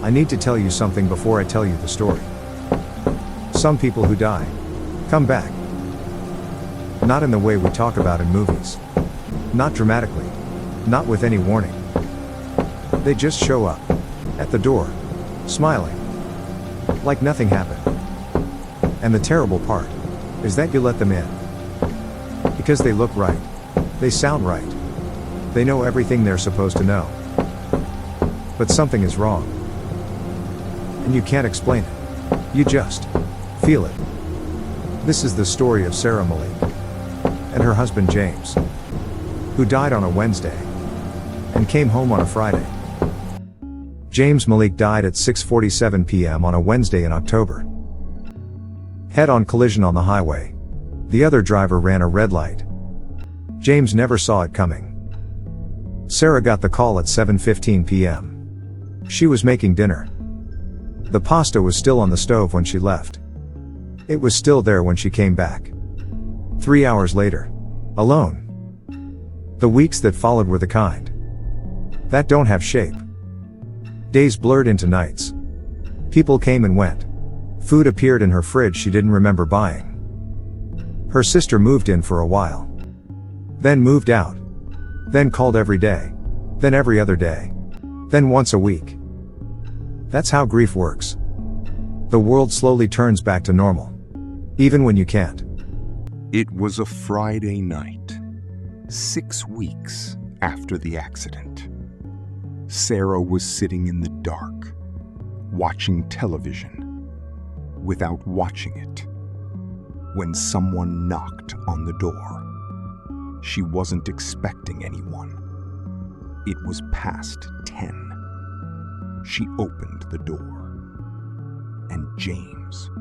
I need to tell you something before I tell you the story. Some people who die come back. Not in the way we talk about in movies. Not dramatically. Not with any warning. They just show up at the door, smiling, like nothing happened. And the terrible part is that you let them in. Because they look right. They sound right. They know everything they're supposed to know. But something is wrong. And you can't explain it. You just feel it. This is the story of Sarah Malik and her husband James, who died on a Wednesday and came home on a Friday. James Malik died at 6:47 p.m. on a Wednesday in October. Head-on collision on the highway. The other driver ran a red light. James never saw it coming. Sarah got the call at 7:15 p.m. She was making dinner. The pasta was still on the stove when she left. It was still there when she came back. 3 hours later. Alone. The weeks that followed were the kind that don't have shape. Days blurred into nights. People came and went. Food appeared in her fridge she didn't remember buying. Her sister moved in for a while. Then moved out. Then called every day. Then every other day. Then once a week. That's how grief works. The world slowly turns back to normal. Even when you can't. It was a Friday night, 6 weeks after the accident. Sarah was sitting in the dark, watching television, without watching it, when someone knocked on the door. She wasn't expecting anyone. It was past 10. She opened the door, and James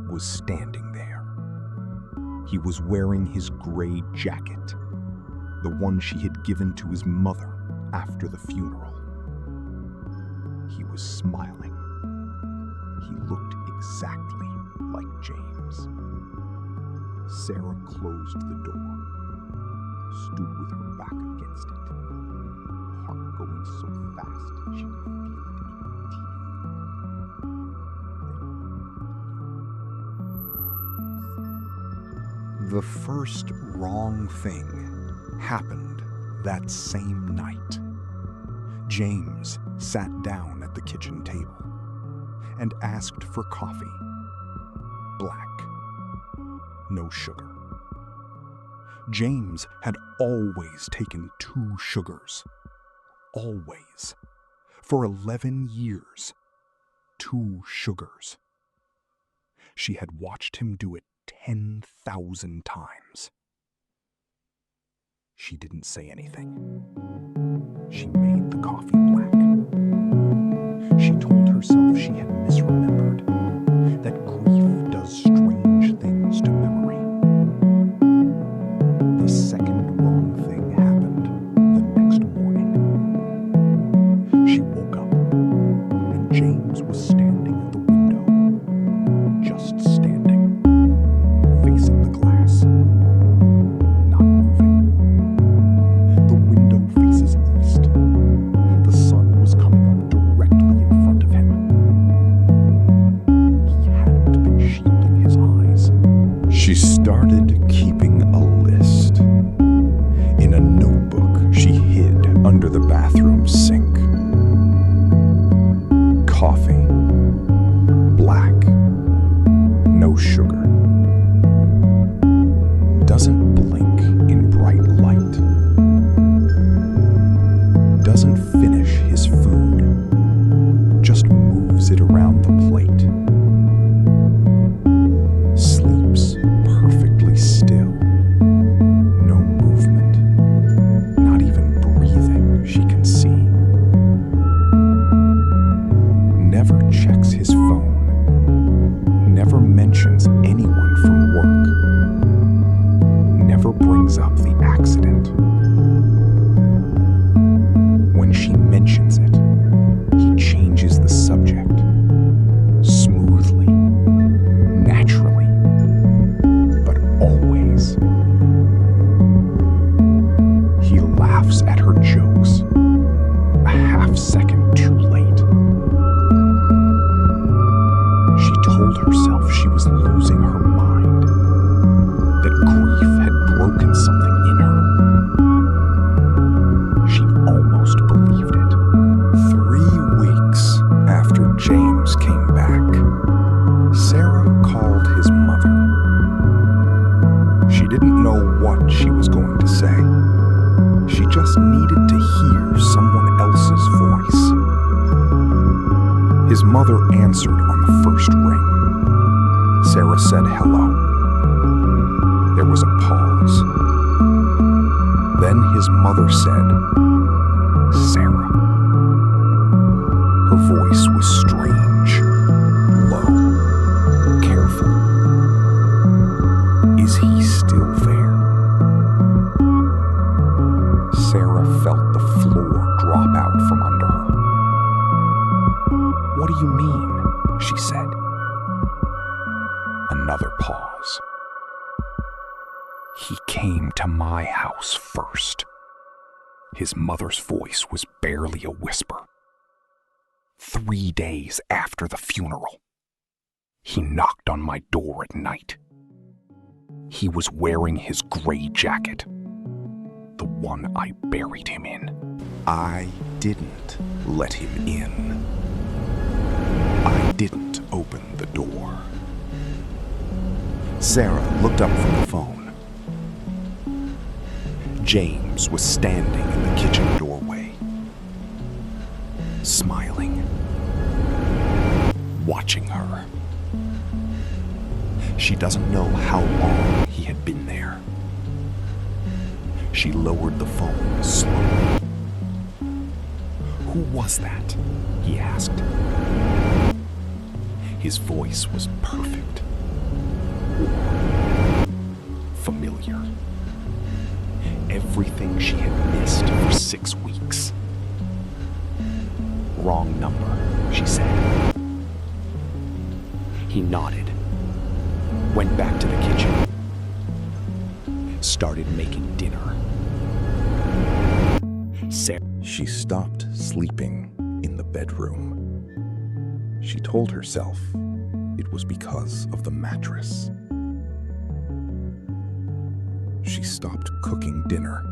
was standing there. He was wearing his gray jacket, the one she had given to his mother after the funeral. He was smiling. He looked exactly like James. Sarah closed the door, stood with her back against it, heart going so fast she could feel it in her teeth. The first wrong thing happened that same night. James sat down at the kitchen table and asked for coffee. Black. No sugar. James had always taken 2 sugars. Always. For 11 years. 2 sugars. She had watched him do it 10,000 times. She didn't say anything. She made the coffee black. She told herself she had misremembered, that grief does strange things to memory. The second wrong thing happened the next morning. She woke up, and James was standing at the window, just standing, facing the glass, not moving. The window faces east. The sun was coming up directly in front of him. He hadn't been shielding his eyes. She started keeping a list. In a notebook she hid under the bathroom sink. Coffee. Black. No sugar. Doesn't blink in bright light. Doesn't finish his food. Just moves it around the plate. Sleeps perfectly still. No movement. Not even breathing she can see. Never checks his phone. told herself she was losing her mind, that grief had broken something in her. She almost believed it. 3 weeks after James came back, Sarah called his mother. She didn't know what she was going to say. She just needed to hear someone else's voice. His mother answered on the first ring. Sarah said hello. There was a pause. Then his mother said, "Sarah." Her voice was strange, low, careful. Is he still there? Sarah felt the floor drop out from under her. "What do you mean?" she said. Another pause. "He came to my house first." His mother's voice was barely a whisper. 3 days after the funeral, he knocked on my door at night. He was wearing his gray jacket, the one I buried him in. I didn't let him in. I didn't open the door. Sarah looked up from the phone. James was standing in the kitchen doorway, smiling, watching her. She doesn't know how long he had been there. She lowered the phone slowly. "Who was that?" he asked. His voice was perfect, warm, familiar. Everything she had missed for 6 weeks. "Wrong number," she said. He nodded, went back to the kitchen, started making dinner. She stopped sleeping in the bedroom. She told herself it was because of the mattress. She stopped cooking dinner.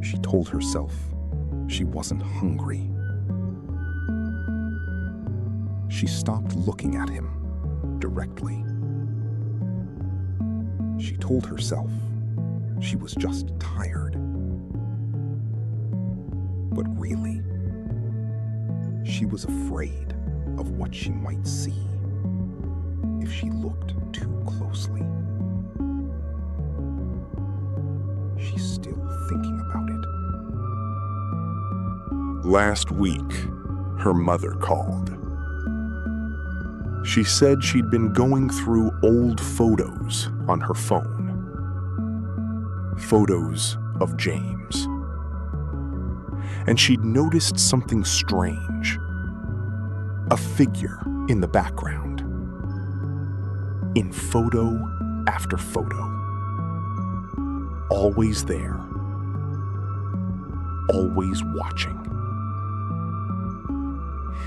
She told herself she wasn't hungry. She stopped looking at him directly. She told herself she was just tired. But really, she was afraid of what she might see if she looked too closely. She's still thinking about it. Last week, her mother called. She said she'd been going through old photos on her phone. Photos of James. And she'd noticed something strange. A figure in the background. In photo after photo. Always there. Always watching.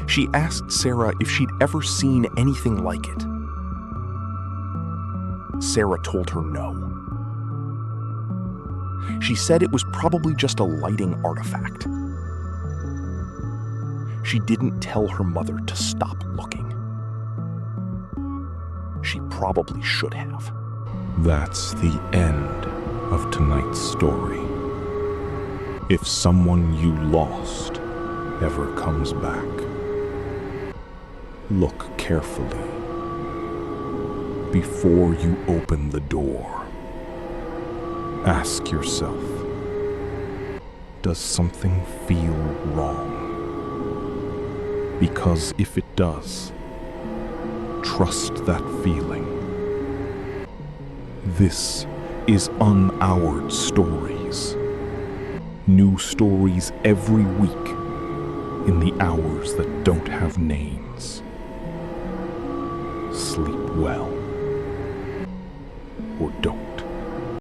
She asked Sarah if she'd ever seen anything like it. Sarah told her no. She said it was probably just a lighting artifact. She didn't tell her mother to stop looking. She probably should have. That's the end of tonight's story. If someone you lost ever comes back, look carefully before you open the door. Ask yourself, does something feel wrong? Because if it does, trust that feeling. This is UNHOURED Stories. New stories every week in the hours that don't have names. Sleep well, or don't.